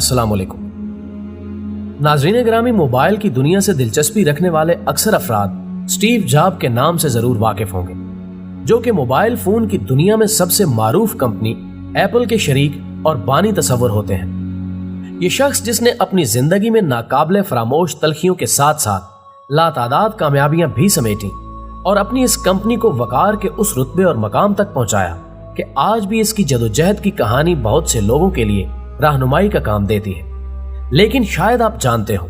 अस्सलाम वालेकुम। नाज़रीन ग्रामी, मोबाइल की दुनिया से दिलचस्पी रखने वाले अक्सर अफराद स्टीव जॉब के नाम से जरूर वाकिफ होंगे, जो कि मोबाइल फोन की दुनिया में सबसे मारूफ कंपनी एप्पल के शरीक और बानी तस्वर होते हैं। ये शख्स जिसने अपनी जिंदगी में नाकाबिले फरामोश तलखियों के साथ साथ लातादाद कामयाबियां भी समेटी और अपनी इस कंपनी को वकार के उस रुतबे और मकाम तक पहुंचाया कि आज भी इसकी जदोजहद की कहानी बहुत से लोगों के लिए रहनुमाई का काम देती है। लेकिन शायद आप जानते हो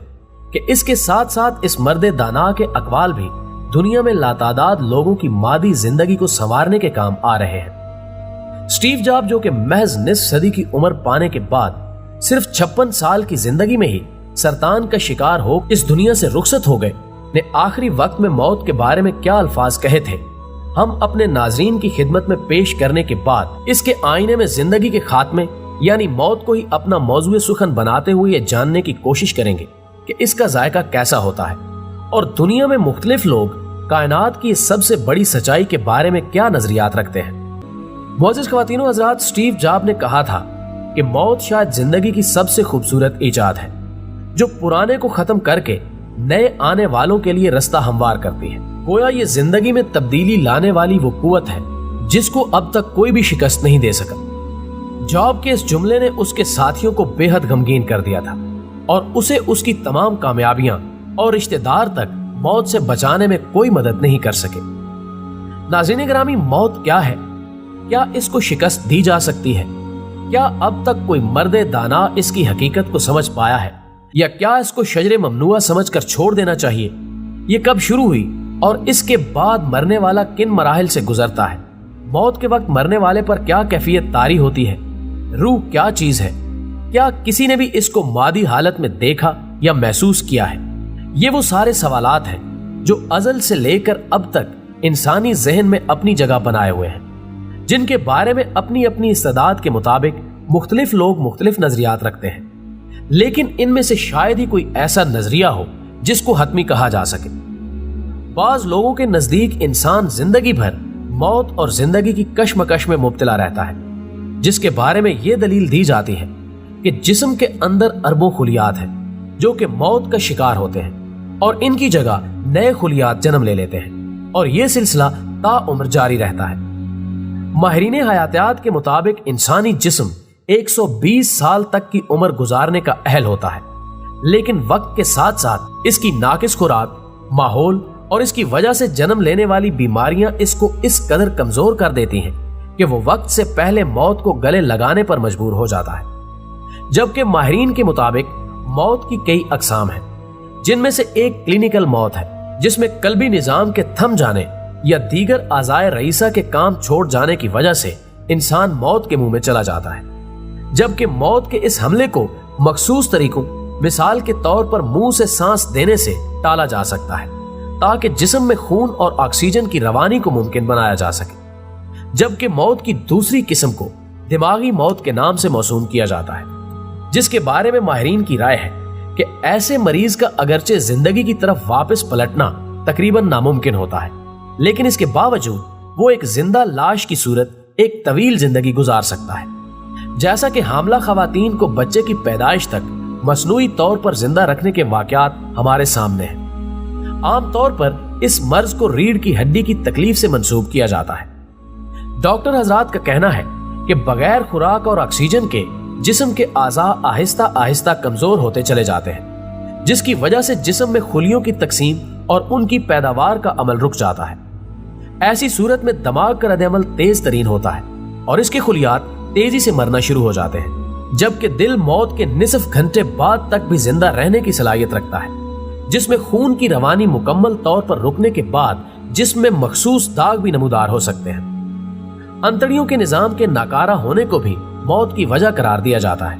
कि इसके साथ साथ इस मर्दे दाना के अकवाल भी दुनिया में लातादाद लोगों की मादी जिंदगी को संवारने के काम आ रहे हैं। स्टीव जॉब, जो कि महज निस्फ सदी की उम्र पाने के बाद सिर्फ 56 साल की जिंदगी में ही सरतान का शिकार हो इस दुनिया से रुखसत हो गए, ने आखिरी वक्त में मौत के बारे में क्या अल्फाज कहे थे, हम अपने नाजरीन की खिदमत में पेश करने के बाद इसके आईने में जिंदगी के खात्मे यानी मौत को ही अपना मौजूए सुखन बनाते हुए ये जानने की कोशिश करेंगे कि इसका जायका कैसा होता है और दुनिया में मुख्तलिफ लोग कायनात की सबसे बड़ी सच्चाई के बारे में क्या नजरियात रखते हैं। मोअज़्ज़िज़ ख्वातीनो हज़रात, स्टीव जॉब ने कहा था कि मौत शायद जिंदगी की सबसे खूबसूरत ईजाद है, जो पुराने को खत्म करके नए आने वालों के लिए रास्ता हमवार करती है। गोया ये जिंदगी में तब्दीली लाने वाली वो कुव्वत है जिसको अब तक कोई भी शिकस्त नहीं दे सका। जॉब के इस जुमले ने उसके साथियों को बेहद गमगीन कर दिया था और उसे उसकी तमाम कामयाबियां और रिश्तेदार तक मौत से बचाने में कोई मदद नहीं कर सके। नाज़रीन ग्रामी, मौत क्या है? क्या इसको शिकस्त दी जा सकती है? क्या अब तक कोई मर्दे दाना इसकी हकीकत को समझ पाया है, या क्या इसको शजरे ममनुआ समझकर छोड़ देना चाहिए? ये कब शुरू हुई और इसके बाद मरने वाला किन मराहिल से गुजरता है? मौत के वक्त मरने वाले पर क्या कैफियत तारी होती है? रूह क्या चीज है? क्या किसी ने भी इसको मादी हालत में देखा या महसूस किया है? ये वो सारे सवालात हैं जो अजल से लेकर अब तक इंसानी जहन में अपनी जगह बनाए हुए हैं, जिनके बारे में अपनी अपनी इस्तेदाद के मुताबिक मुख्तलिफ लोग मुख्तलिफ नजरियात रखते हैं, लेकिन इनमें से शायद ही कोई ऐसा नजरिया हो जिसको हतमी कहा जा सके। बाज लोगों के नजदीक इंसान जिंदगी भर मौत और जिंदगी की कश्मकश में मुब्तला रहता है, जिसके बारे में यह दलील दी जाती है कि जिस्म के अंदर अरबों खुलियात हैं जो कि मौत का शिकार होते हैं और इनकी जगह नए खुलियात जन्म ले लेते हैं और यह सिलसिला ताउम्र जारी रहता है। माहिरीन हयातियात के मुताबिक इंसानी जिस्म 120 साल तक की उम्र गुजारने का अहल होता है, लेकिन वक्त के साथ साथ इसकी नाकिस खुराक, माहौल और इसकी वजह से जन्म लेने वाली बीमारियां इसको इस कदर कमजोर कर देती हैं कि वो वक्त से पहले मौत को गले लगाने पर मजबूर हो जाता है। जबकि माहिरीन के मुताबिक मौत की कई अकसाम हैं, जिनमें से एक क्लिनिकल मौत है, जिसमें कल्बी निजाम के थम जाने या दीगर आज़ाए रईसा के काम छोड़ जाने की वजह से इंसान मौत के मुंह में चला जाता है। जबकि मौत के इस हमले को मखसूस तरीकों, मिसाल के तौर पर मुंह से सांस देने से टाला जा सकता है, ताकि जिस्म में खून और ऑक्सीजन की रवानी को मुमकिन बनाया जा सके। जबकि मौत की दूसरी किस्म को दिमागी मौत के नाम से मौसूम किया जाता है, जिसके बारे में माहिरीन की राय है कि ऐसे मरीज का अगरचे जिंदगी की तरफ वापस पलटना तकरीबन नामुमकिन होता है, लेकिन इसके बावजूद वो एक जिंदा लाश की सूरत एक तवील जिंदगी गुजार सकता है। जैसा कि हामला खवातीन को बच्चे की पैदाइश तक मसनूई तौर पर जिंदा रखने के वाकयात हमारे सामने हैं। आमतौर पर इस मर्ज को रीढ़ की हड्डी की तकलीफ से मंसूब किया जाता है। डॉक्टर हजरात का कहना है कि बगैर खुराक और ऑक्सीजन के जिस्म के आज़ा आहिस्ता आहिस्ता कमजोर होते चले जाते हैं, जिसकी वजह से जिस्म में खुलियों की तकसीम और उनकी पैदावार का अमल रुक जाता है। ऐसी सूरत में दिमाग का रद्द-ए-अमल तेज तरीन होता है और इसके खुलियात तेजी से मरना शुरू हो जाते हैं, जबकि दिल मौत के निसफ घंटे बाद तक भी जिंदा रहने की सलाहियत रखता है, जिसमें खून की रवानी मुकम्मल तौर पर रुकने के बाद जिस्म में मखसूस दाग भी नमूदार हो सकते हैं। अंतड़ियों के निजाम के नाकारा होने को भी मौत की वजह करार दिया जाता है,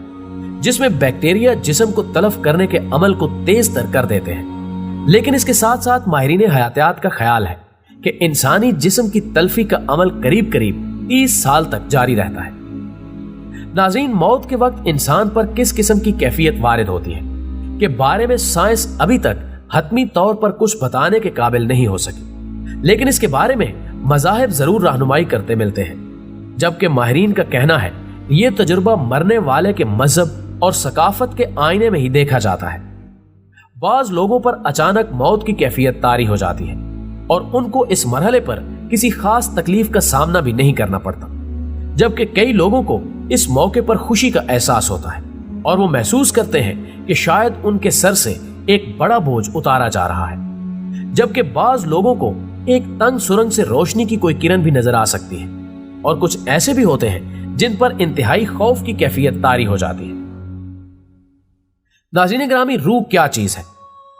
जिसमें बैक्टीरिया जिस्म को तलफ करने के अमल को तेज तर कर देते हैं। लेकिन इसके साथ साथ माहिरीन हयातियात का ख्याल है कि इंसानी जिस्म की तलफी का अमल करीब करीब 30 साल तक जारी रहता है। नाज़रीन, मौत के वक्त इंसान पर किस किस्म की कैफियत वारिद होती है के बारे में साइंस अभी तक हतमी तौर पर कुछ बताने के काबिल नहीं हो सकी, लेकिन इसके बारे में मज़ाहिब जरूर रहनुमाई करते मिलते हैं। जबकि माहिरीन का कहना है ये तजुर्बा मरने वाले के मजहब, और सकाफत के आईने में ही देखा जाता है। बाज लोगों पर अचानक मौत की कैफियत तारी हो जाती है और उनको इस मरहले पर किसी खास तकलीफ का सामना भी नहीं करना पड़ता, जबकि कई लोगों को इस मौके पर खुशी का एहसास होता है और वो महसूस करते हैं कि शायद उनके सर से एक बड़ा बोझ उतारा जा रहा है। जबकि बाज लोगों को एक तंग सुरंग से रोशनी की कोई किरण भी नजर आ सकती है और कुछ ऐसे भी होते हैं जिन पर इंतहाई खौफ की कैफियत तारी हो जाती है। नाज़रीन ग्रामी, रूह क्या चीज है,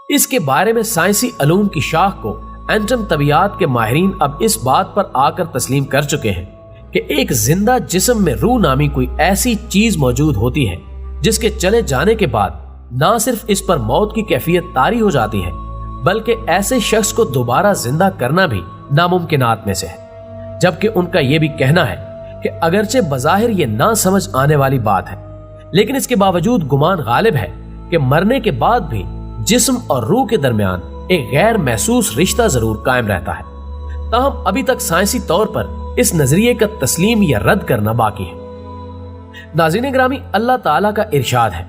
इसके बारे में साइंसी अलूम की शाख को एंटम तबियात के माहिरीन अब इस बात पर आकर तस्लीम कर चुके हैं कि एक जिंदा जिस्म में रूह नामी कोई ऐसी चीज मौजूद होती है जिसके चले जाने के बाद ना सिर्फ इस पर मौत की कैफियत तारी हो जाती है, बल्कि ऐसे शख्स को दोबारा जिंदा करना भी नामुमकिनात में से है। जबकि उनका यह भी कहना है कि अगरचे बज़ाहिर ये ना समझ आने वाली बात है, लेकिन इसके बावजूद गुमान गालिब है कि मरने के बाद भी जिस्म और रूह के दरमियान एक गैर महसूस रिश्ता जरूर कायम रहता है। ताहम अभी तक साइंसी तौर पर इस नजरिए का तस्लीम या रद्द करना बाकी है। नाज़रीन ग्रामी, अल्लाह ताला का इरशाद है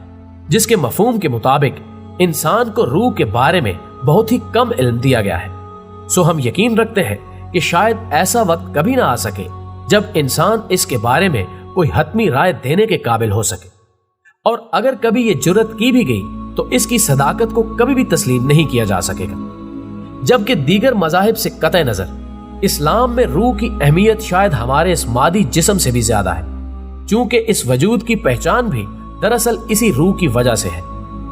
जिसके मफहूम के मुताबिक इंसान को रूह के बारे में बहुत ही कम इल्म दिया गया है। सो हम यकीन रखते हैं कि शायद ऐसा वक्त कभी ना आ सके जब इंसान इसके बारे में कोई हतमी राय देने के काबिल हो सके, और अगर कभी ये जुर्रत की भी गई तो इसकी सदाकत को कभी भी तस्लीम नहीं किया जा सकेगा। जबकि दीगर मज़ाहिब से कतई नजर इस्लाम में रूह की अहमियत शायद हमारे इस मादी जिस्म से भी ज्यादा है, क्योंकि इस वजूद की पहचान भी दरअसल इसी रूह की वजह से है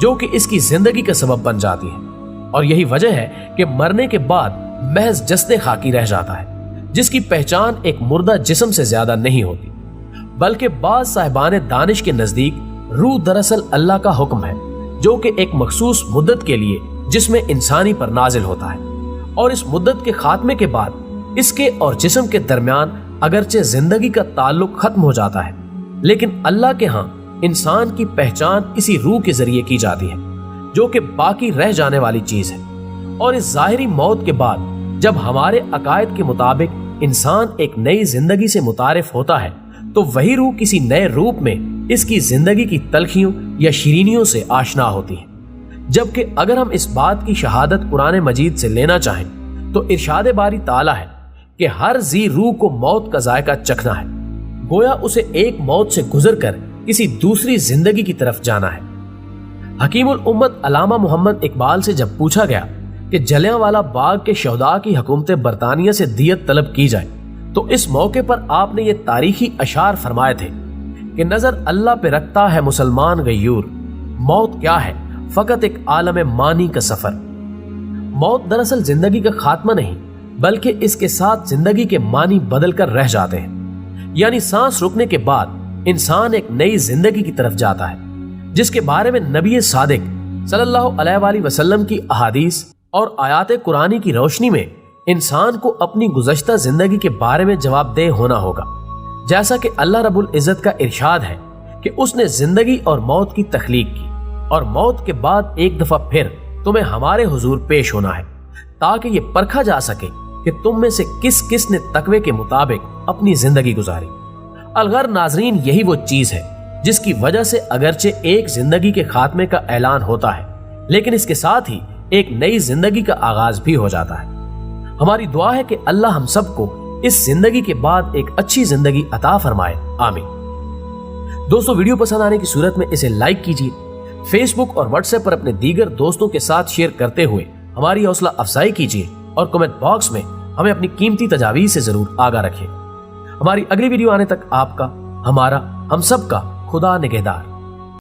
जो कि इसकी जिंदगी का सबब बन जाती है। और यही वजह है कि मरने के बाद महज जस्ते खाकी रह जाता है, जिसकी पहचान एक मुर्दा जिस्म से ज्यादा नहीं होती, बल्कि बाज साहिबान दानिश के नजदीक रूह दरअसल अल्लाह का हुक्म है जो कि एक मखसूस मुद्दत के लिए जिसमें इंसानी पर नाजिल होता है, और इस मुद्दत के खात्मे के बाद इसके और जिस्म के दरमियान अगरचे जिंदगी का ताल्लुक खत्म हो जाता है, लेकिन अल्लाह के यहाँ इंसान की पहचान इसी रूह के जरिए की जाती है जो कि बाकी रह जाने वाली चीज है। और इस जाहिरी मौत के बाद जब हमारे अकायद के मुताबिक इंसान एक नई जिंदगी से मुतारिफ होता है, तो वही रूह किसी नए रूप में इसकी जिंदगी की तलखियों या शीरीनियों से आशना होती है। जबकि अगर हम इस बात की शहादत कुरान मजीद से लेना चाहें तो इरशाद बारी ताला है कि हर जी रूह को मौत का जायका चखना है, गोया उसे एक मौत से गुजर कर किसी दूसरी जिंदगी की तरफ जाना है। हकीमुल उम्मत अलामा मोहम्मद इकबाल से जब पूछा गया कि जलियांवाला बाग के शहदा की हुकूमत बरतानिया से दियत तलब की जाए, तो इस मौके पर आपने ये तारीखी अशार फरमाए थे कि नजर अल्लाह पे रखता है मुसलमान गयूर, मौत क्या है फकत एक आलम मानी का सफर। मौत दरअसल जिंदगी का खात्मा नहीं, बल्कि इसके साथ जिंदगी के मानी बदल कर रह जाते हैं। यानी सांस रुकने के बाद इंसान एक नई जिंदगी की तरफ जाता है, जिसके बारे में नबी सादिक सल्लल्लाहु अलैहि वसल्लम की अहादीस और आयात कुरानी की रोशनी में इंसान को अपनी गुज़श्ता जिंदगी के बारे में जवाबदेह होना होगा। जैसा कि अल्लाह रब्बुल इज्जत का इरशाद है कि उसने जिंदगी और मौत की तख्लीक की, और मौत के बाद एक दफा फिर तुम्हें हमारे हुजूर पेश होना है, ताकि ये परखा जा सके कि तुम में से किस किस ने तकवे के मुताबिक अपनी जिंदगी गुजारी। अलगर नाजरीन, यही वो चीज है जिसकी वजह से अगरचे एक जिंदगी के खात्मे का ऐलान होता है, लेकिन इसके साथ ही एक नई जिंदगी का आगाज भी हो जाता है। हमारी दुआ है कि अल्लाह हम सबको इस जिंदगी के बाद एक अच्छी जिंदगी अता फरमाए, आमीन। दोस्तों, वीडियो पसंद आने की सूरत में इसे लाइक कीजिए, फेसबुक और व्हाट्सएप पर अपने दीगर दोस्तों के साथ शेयर करते हुए हमारी हौसला अफजाई कीजिए, और कमेंट बॉक्स में हमें अपनी कीमती तजावीज़ से जरूर आगाह रखें। हमारी अगली वीडियो आने तक आपका, हमारा, हम सबका खुदा निगहदार।